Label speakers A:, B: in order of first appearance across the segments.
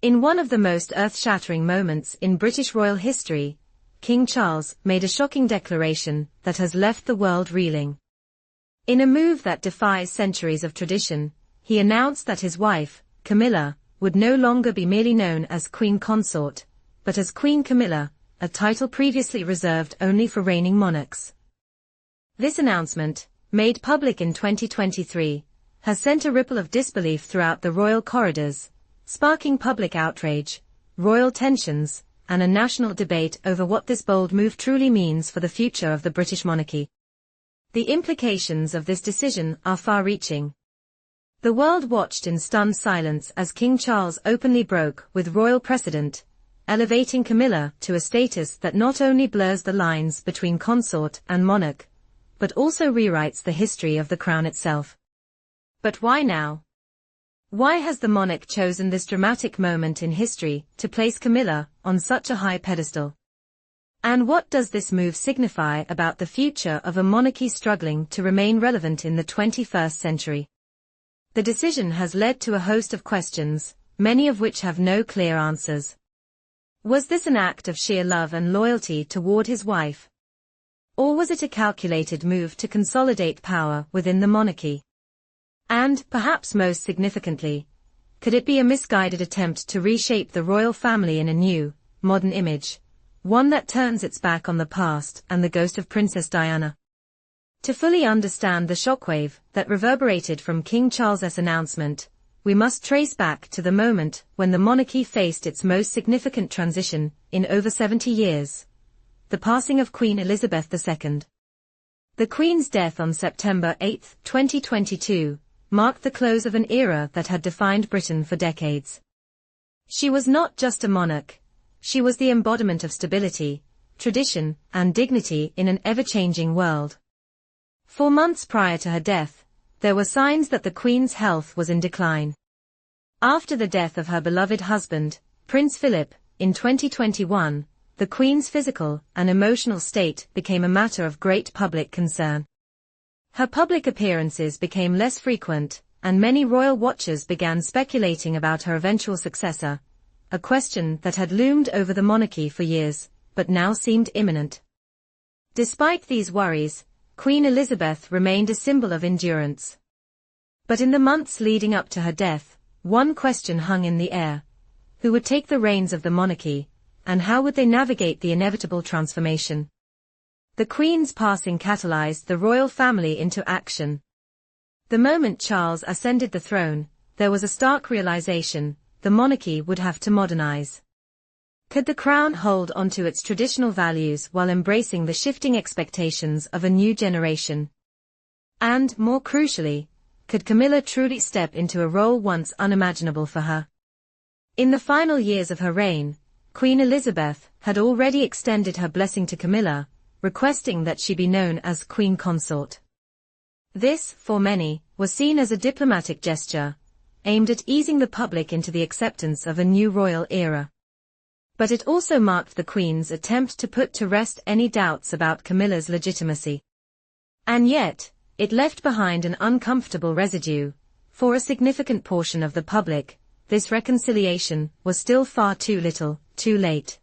A: In one of the most earth-shattering moments in British royal history, King Charles made a shocking declaration that has left the world reeling. In a move that defies centuries of tradition, he announced that his wife, Camilla, would no longer be merely known as Queen Consort, but as Queen Camilla, a title previously reserved only for reigning monarchs. This announcement, made public in 2023, has sent a ripple of disbelief throughout the royal corridors, sparking public outrage, royal tensions, and a national debate over what this bold move truly means for the future of the British monarchy. The implications of this decision are far-reaching. The world watched in stunned silence as King Charles openly broke with royal precedent, elevating Camilla to a status that not only blurs the lines between consort and monarch, but also rewrites the history of the crown itself. But why now? Why has the monarch chosen this dramatic moment in history to place Camilla on such a high pedestal? And what does this move signify about the future of a monarchy struggling to remain relevant in the 21st century? The decision has led to a host of questions, many of which have no clear answers. Was this an act of sheer love and loyalty toward his wife? Or was it a calculated move to consolidate power within the monarchy? And, perhaps most significantly, could it be a misguided attempt to reshape the royal family in a new, modern image, one that turns its back on the past and the ghost of Princess Diana? To fully understand the shockwave that reverberated from King Charles's announcement, we must trace back to the moment when the monarchy faced its most significant transition in over 70 years, the passing of Queen Elizabeth II. The Queen's death on September 8, 2022, marked the close of an era that had defined Britain for decades. She was not just a monarch, she was the embodiment of stability, tradition, and dignity in an ever-changing world. For months prior to her death, there were signs that the Queen's health was in decline. After the death of her beloved husband, Prince Philip, in 2021, the Queen's physical and emotional state became a matter of great public concern. Her public appearances became less frequent, and many royal watchers began speculating about her eventual successor, a question that had loomed over the monarchy for years, but now seemed imminent. Despite these worries, Queen Elizabeth remained a symbol of endurance. But in the months leading up to her death, one question hung in the air: who would take the reins of the monarchy, and how would they navigate the inevitable transformation? The Queen's passing catalyzed the royal family into action. The moment Charles ascended the throne, there was a stark realization: the monarchy would have to modernize. Could the crown hold onto its traditional values while embracing the shifting expectations of a new generation? And, more crucially, could Camilla truly step into a role once unimaginable for her? In the final years of her reign, Queen Elizabeth had already extended her blessing to Camilla, requesting that she be known as Queen Consort. This, for many, was seen as a diplomatic gesture, aimed at easing the public into the acceptance of a new royal era. But it also marked the Queen's attempt to put to rest any doubts about Camilla's legitimacy. And yet, it left behind an uncomfortable residue. For a significant portion of the public, this reconciliation was still far too little, too late.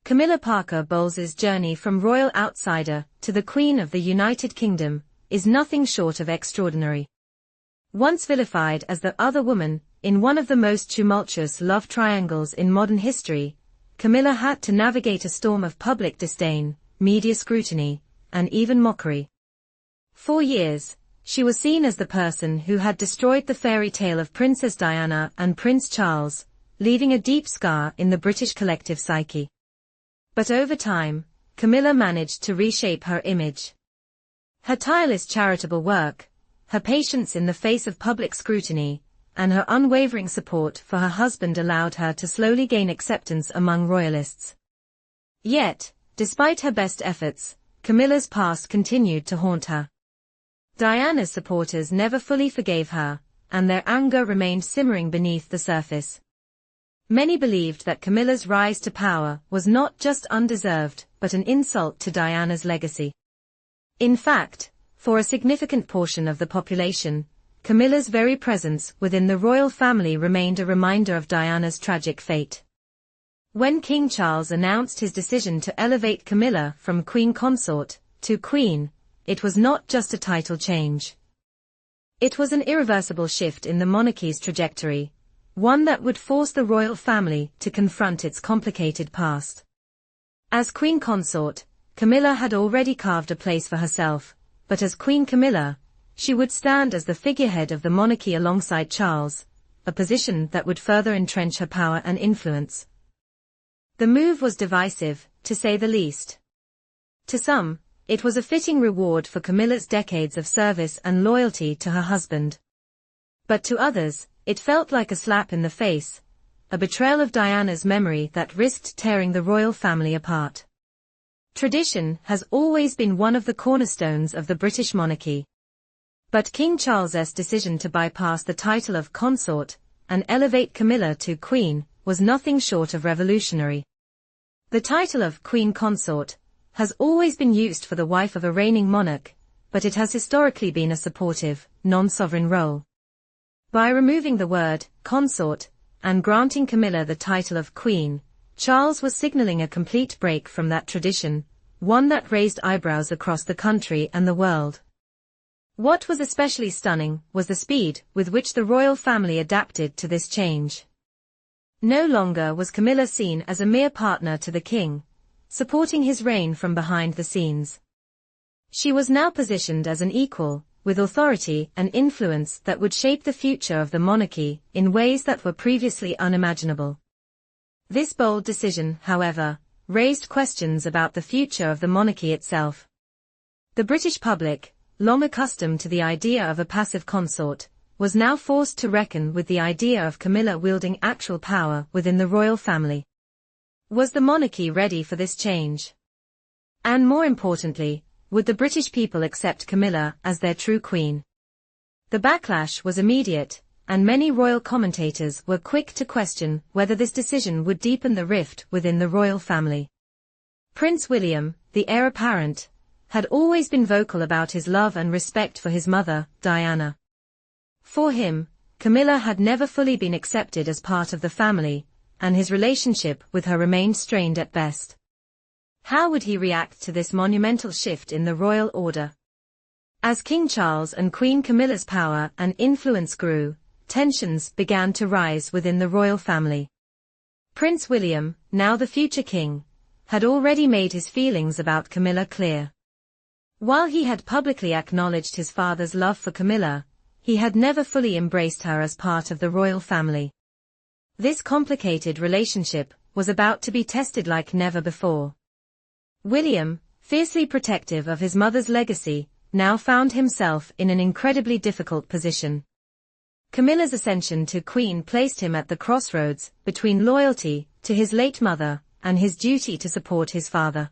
A: Camilla Parker Bowles's journey from royal outsider to the Queen of the United Kingdom is nothing short of extraordinary. Once vilified as the other woman in one of the most tumultuous love triangles in modern history, Camilla had to navigate a storm of public disdain, media scrutiny, and even mockery. For years, she was seen as the person who had destroyed the fairy tale of Princess Diana and Prince Charles, leaving a deep scar in the British collective psyche. But over time, Camilla managed to reshape her image. Her tireless charitable work, her patience in the face of public scrutiny, and her unwavering support for her husband allowed her to slowly gain acceptance among royalists. Yet, despite her best efforts, Camilla's past continued to haunt her. Diana's supporters never fully forgave her, and their anger remained simmering beneath the surface. Many believed that Camilla's rise to power was not just undeserved, but an insult to Diana's legacy. In fact, for a significant portion of the population, Camilla's very presence within the royal family remained a reminder of Diana's tragic fate. When King Charles announced his decision to elevate Camilla from queen consort to queen, it was not just a title change. It was an irreversible shift in the monarchy's trajectory, one that would force the royal family to confront its complicated past. As queen consort, Camilla had already carved a place for herself, but as Queen Camilla, she would stand as the figurehead of the monarchy alongside Charles, a position that would further entrench her power and influence. The move was divisive, to say the least. To some, it was a fitting reward for Camilla's decades of service and loyalty to her husband. But to others, it felt like a slap in the face, a betrayal of Diana's memory that risked tearing the royal family apart. Tradition has always been one of the cornerstones of the British monarchy. But King Charles's decision to bypass the title of consort and elevate Camilla to queen was nothing short of revolutionary. The title of queen consort has always been used for the wife of a reigning monarch, but it has historically been a supportive, non-sovereign role. By removing the word consort and granting Camilla the title of queen, Charles was signaling a complete break from that tradition, one that raised eyebrows across the country and the world. What was especially stunning was the speed with which the royal family adapted to this change. No longer was Camilla seen as a mere partner to the king, supporting his reign from behind the scenes. She was now positioned as an equal, with authority and influence that would shape the future of the monarchy in ways that were previously unimaginable. This bold decision, however, raised questions about the future of the monarchy itself. The British public, long accustomed to the idea of a passive consort, was now forced to reckon with the idea of Camilla wielding actual power within the royal family. Was the monarchy ready for this change? And more importantly, would the British people accept Camilla as their true queen? The backlash was immediate, and many royal commentators were quick to question whether this decision would deepen the rift within the royal family. Prince William, the heir apparent, had always been vocal about his love and respect for his mother, Diana. For him, Camilla had never fully been accepted as part of the family, and his relationship with her remained strained at best. How would he react to this monumental shift in the royal order? As King Charles and Queen Camilla's power and influence grew, tensions began to rise within the royal family. Prince William, now the future king, had already made his feelings about Camilla clear. While he had publicly acknowledged his father's love for Camilla, he had never fully embraced her as part of the royal family. This complicated relationship was about to be tested like never before. William, fiercely protective of his mother's legacy, now found himself in an incredibly difficult position. Camilla's ascension to queen placed him at the crossroads between loyalty to his late mother and his duty to support his father.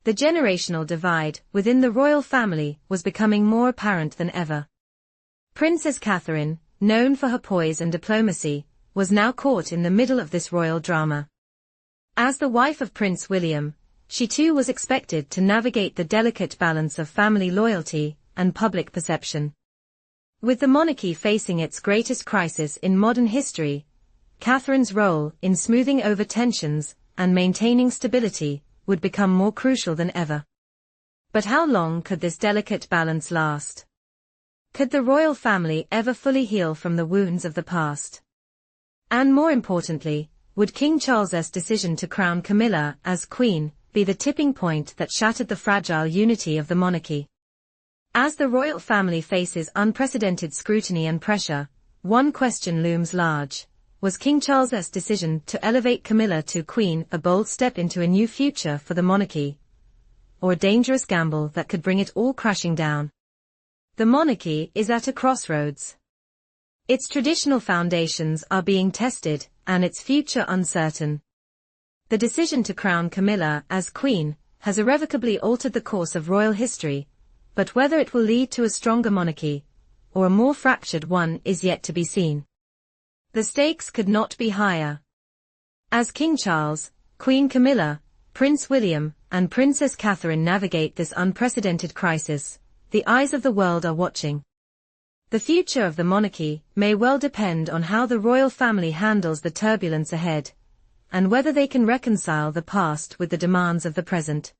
A: The generational divide within the royal family was becoming more apparent than ever. Princess Catherine, known for her poise and diplomacy, was now caught in the middle of this royal drama. As the wife of Prince William, she too was expected to navigate the delicate balance of family loyalty and public perception. With the monarchy facing its greatest crisis in modern history, Catherine's role in smoothing over tensions and maintaining stability would become more crucial than ever. But how long could this delicate balance last? Could the royal family ever fully heal from the wounds of the past? And more importantly, would King Charles's decision to crown Camilla as queen be the tipping point that shattered the fragile unity of the monarchy? As the royal family faces unprecedented scrutiny and pressure, one question looms large. Was King Charles's decision to elevate Camilla to queen a bold step into a new future for the monarchy, or a dangerous gamble that could bring it all crashing down? The monarchy is at a crossroads. Its traditional foundations are being tested, and its future uncertain. The decision to crown Camilla as queen has irrevocably altered the course of royal history, but whether it will lead to a stronger monarchy, or a more fractured one, is yet to be seen. The stakes could not be higher. As King Charles, Queen Camilla, Prince William, and Princess Catherine navigate this unprecedented crisis, the eyes of the world are watching. The future of the monarchy may well depend on how the royal family handles the turbulence ahead, and whether they can reconcile the past with the demands of the present.